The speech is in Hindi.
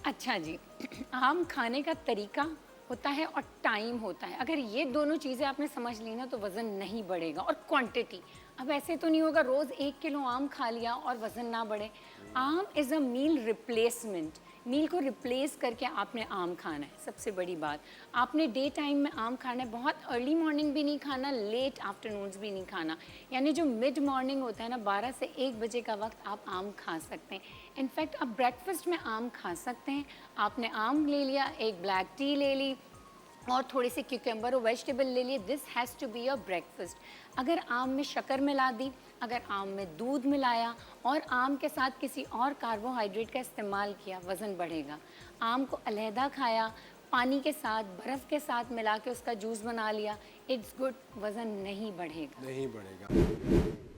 अच्छा जी। आम खाने का तरीका होता है और टाइम होता है। अगर ये दोनों चीज़ें आपने समझ ली ना तो वज़न नहीं बढ़ेगा। और क्वांटिटी, अब ऐसे तो नहीं होगा रोज़ 1 किलो आम खा लिया और वज़न ना बढ़े। आम इज़ अ मील रिप्लेसमेंट। मील को रिप्लेस करके आपने आम खाना है, सबसे बड़ी बात। आपने डे टाइम में आम खाना है, बहुत अर्ली मॉर्निंग भी नहीं खाना, लेट आफ्टरनून्स भी नहीं खाना। यानी जो मिड मॉर्निंग होता है ना, 12 से 1 बजे का वक़्त आप आम खा सकते हैं। इनफैक्ट आप ब्रेकफ़ास्ट में आम खा सकते हैं। आपने आम ले लिया, एक ब्लैक टी ले ली और थोड़े से क्यूकम्बर और वेजिटेबल ले लिए। This has to be your breakfast. अगर आम में शक्कर मिला दी, अगर आम में दूध मिलाया और आम के साथ किसी और कार्बोहाइड्रेट का इस्तेमाल किया, वज़न बढ़ेगा। आम को अलहदा खाया, पानी के साथ, बर्फ़ के साथ मिला के उसका जूस बना लिया, इट्स गुड, वज़न नहीं बढ़ेगा। नहीं बढ़ेगा।